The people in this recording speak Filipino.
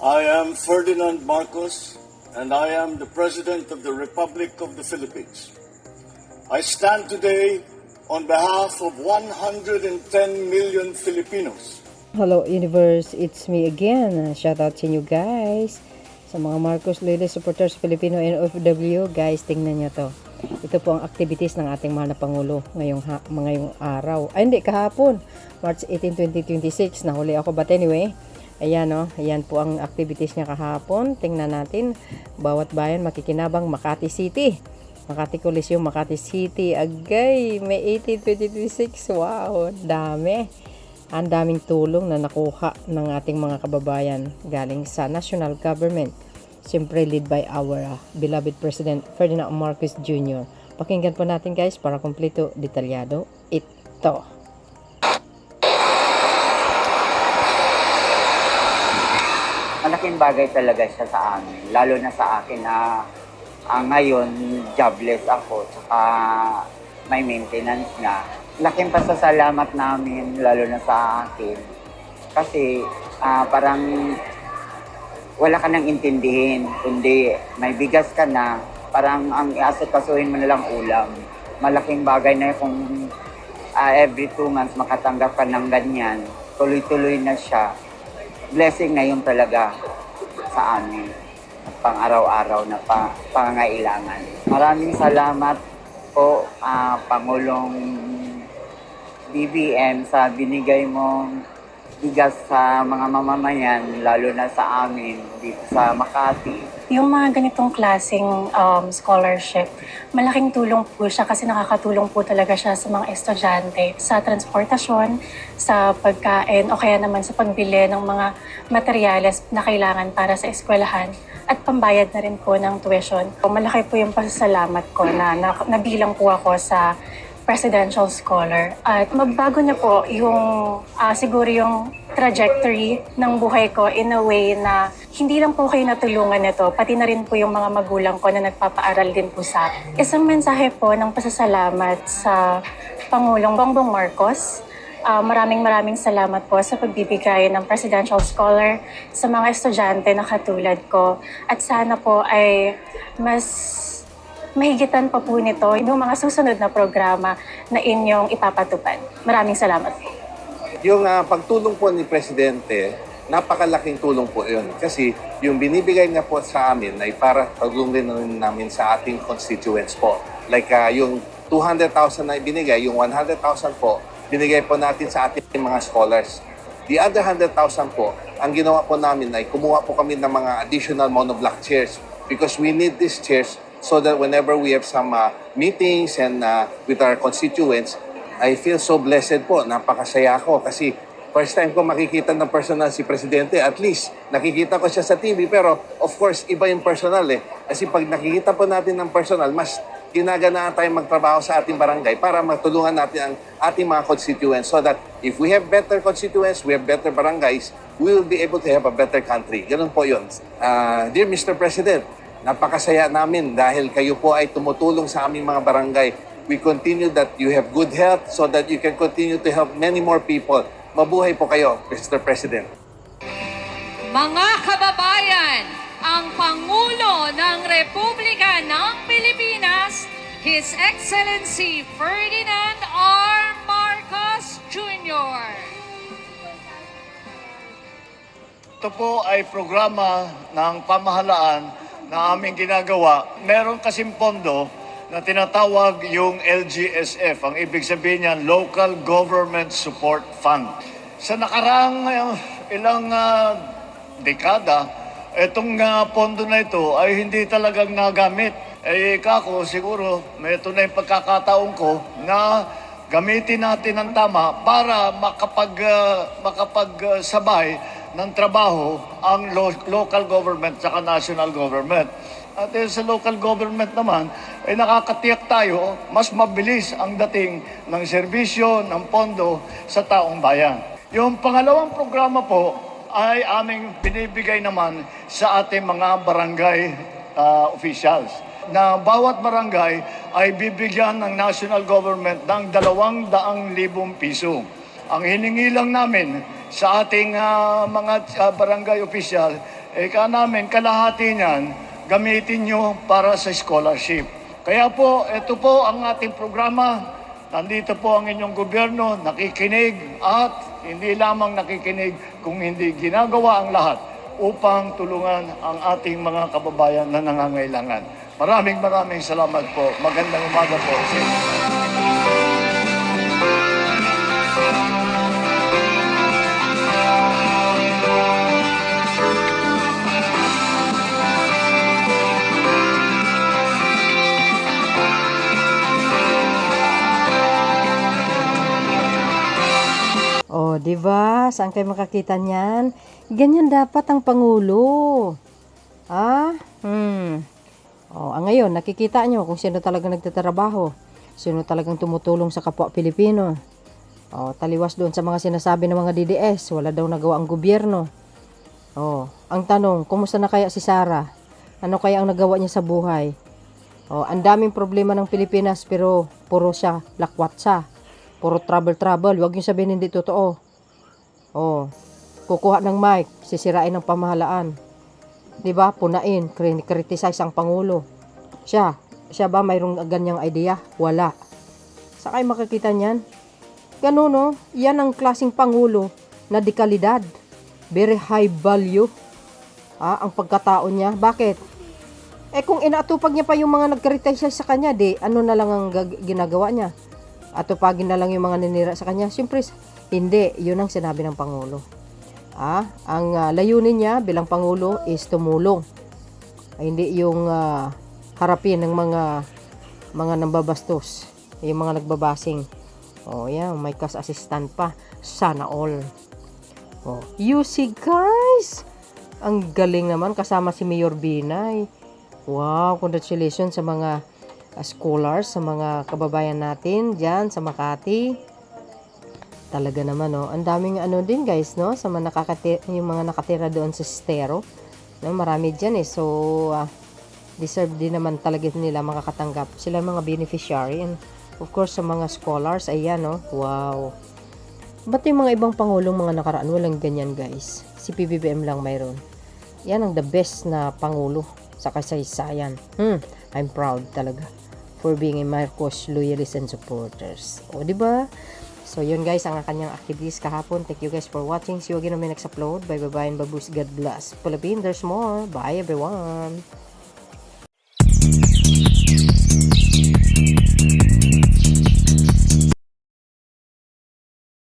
I am Ferdinand Marcos, and I am the President of the Republic of the Philippines. I stand today on behalf of 110 million Filipinos. Hello Universe, it's me again. Shout out sa inyo guys. Sa mga Marcos Loyalist supporters Filipino and OFW, guys, tingnan nyo to. Ito po ang activities ng ating mahal na Pangulo ngayong araw. Ay hindi, kahapon. March 18, 2026. Nahuli ako, but anyway. Ayan o, ayan po ang activities niya kahapon. Tingnan natin, bawat bayan makikinabang. Makati City. Makati Coliseum, Makati City. Agay, May 18, 2026. Wow, dami. Ang daming tulong na nakuha ng ating mga kababayan galing sa national government. Siyempre led by our beloved President Ferdinand Marcos Jr. Pakinggan po natin guys para kompleto, detalyado ito. Malaking bagay talaga siya sa amin, lalo na sa akin na ngayon jobless ako, tsaka may maintenance na. Laking pasasalamat namin, lalo na sa akin, kasi parang wala ka nang intindihin, kundi may bigas ka na, parang ang iasukasuhin mo na lang ulam. Malaking bagay na kung every 2 months makatanggap ka ng ganyan, tuloy-tuloy na siya. Blessing na yun talaga sa amin, pang araw-araw na pangangailangan. Maraming salamat po, Pangulong BBM, sa binigay mong bigas sa mga mamamayan, lalo na sa amin dito sa Makati. Yung mga ganitong klaseng scholarship, malaking tulong po siya kasi nakakatulong po talaga siya sa mga estudyante sa transportasyon, sa pagkain o kaya naman sa pagbili ng mga materyales na kailangan para sa eskwelahan at pambayad na rin po ng tuition. Malaki po yung pasasalamat ko na nabilang po ako sa presidential scholar. At magbago na po yung siguro yung trajectory ng buhay ko in a way na hindi lang po kayo natulungan nito, pati na rin po yung mga magulang ko na nagpapaaral din po sa akin. Isang mensahe po ng pasasalamat sa Pangulong Bongbong Marcos. Maraming salamat po sa pagbibigay ng presidential scholar sa mga estudyante na katulad ko. At sana po ay mas mahigitan pa po nito yung mga susunod na programa na inyong ipapatupad. Maraming salamat po. Yung pagtulong po ni Presidente, napakalaking tulong po yun. Kasi yung binibigay niya po sa amin ay para pagtulong din namin sa ating constituents po. Like yung 200,000 na ibinigay, yung 100,000 po, binigay po natin sa ating mga scholars. The other 100,000 po, ang ginawa po namin ay kumuha po kami ng mga additional monoblock chairs because we need these chairs so that whenever we have some meetings and with our constituents, I feel so blessed po. Napakasaya ako kasi first time ko makikita ng personal si Presidente. At least nakikita ko siya sa TV pero of course iba yung personal eh. Kasi pag nakikita po natin ng personal, mas ginaganaan tayong magtrabaho sa ating barangay para matulungan natin ang ating mga constituents so that if we have better constituents, we have better barangays, we will be able to have a better country. Ganun po yun. Dear Mr. President, napakasaya namin dahil kayo po ay tumutulong sa aming mga barangay. We continue that you have good health so that you can continue to help many more people. Mabuhay po kayo, Mr. President. Mga kababayan, ang Pangulo ng Republika ng Pilipinas, His Excellency Ferdinand R. Marcos Jr. Ito po ay programa ng pamahalaan na aming ginagawa. Meron kasing pondo na tinatawag yung LGSF. Ang ibig sabihin niyan, Local Government Support Fund. Sa nakaraang ilang dekada, itong pondo na ito ay hindi talagang nagamit. Kako, siguro, ito na yung pagkakataon ko na gamitin natin ng tama para makapagsabay ng trabaho ang local government at national government. At sa local government naman, ay nakakatiyak tayo, mas mabilis ang dating ng serbisyo, ng pondo sa taong bayan. Yung pangalawang programa po ay aming binibigay naman sa ating mga barangay officials na bawat barangay ay bibigyan ng national government ng 200,000 piso. Ang hiningi lang namin sa ating mga barangay official Ika namin, kalahati niyan, gamitin nyo para sa scholarship. Kaya po, ito po ang ating programa. Nandito po ang inyong gobyerno, nakikinig at hindi lamang nakikinig kung hindi ginagawa ang lahat upang tulungan ang ating mga kababayan na nangangailangan. Maraming salamat po. Magandang umaga po sa inyo. Oh, 'di ba? Saan kayo makakita niyan? Ganyan dapat ang pangulo. Ah? Oh, ngayon nakikita nyo kung sino talagang nagtatrabaho. Sino talagang tumutulong sa kapwa Pilipino. Oh, taliwas doon sa mga sinasabi ng mga DDS, wala daw nagawa ang gobyerno. Oh, ang tanong, kumusta na kaya si Sara? Ano kaya ang nagawa niya sa buhay? Oh, ang daming problema ng Pilipinas pero puro siya lakwatsa. Puro trouble. Huwag niyo sabihin hindi totoo. Oh, kukuha ng mic, sisirain ng pamahalaan. 'Di ba? Punain, criticize ang pangulo. Siya ba mayroong ganyang idea? Wala. Sa kayo makikita niyan? Ganun, no? Yan ang klaseng pangulo na di kalidad. Very high value. Ang pagkatao niya. Bakit? Kung inatupag niya pa yung mga nag-criticize sa kanya, ano na lang ang ginagawa niya? Atupagin na lang yung mga ninira sa kanya. Siyempre, hindi. Yun ang sinabi ng Pangulo. Ang layunin niya bilang Pangulo is tumulong. Hindi yung harapin ng mga nambabastos. Yung mga nagbabasing. Oh, yeah, may cast assistant pa. Sana all. Oh, you see guys? Ang galing naman kasama si Mayor Binay. Wow, congratulations sa mga scholars, sa mga kababayan natin dyan sa Makati. Talaga naman, no? Ang daming din guys, no? Sa mga yung mga nakatira doon sa Estero. No? Marami dyan So, deserve din naman talaga nila makakatanggap. Sila mga beneficiary. And of course, sa mga scholars, ayan, no? Wow. Ba't yung mga ibang pangulong mga nakaraan, walang ganyan guys? Si PBBM lang mayroon. Yan ang the best na pangulo sa kasaysayan. I'm proud talaga for being a Marcos loyalists and supporters. O, di ba? So, yun guys, ang kanyang activities kahapon. Thank you guys for watching. See you again on my next upload. Bye and babush. God bless. Philippines, there's more. Bye everyone.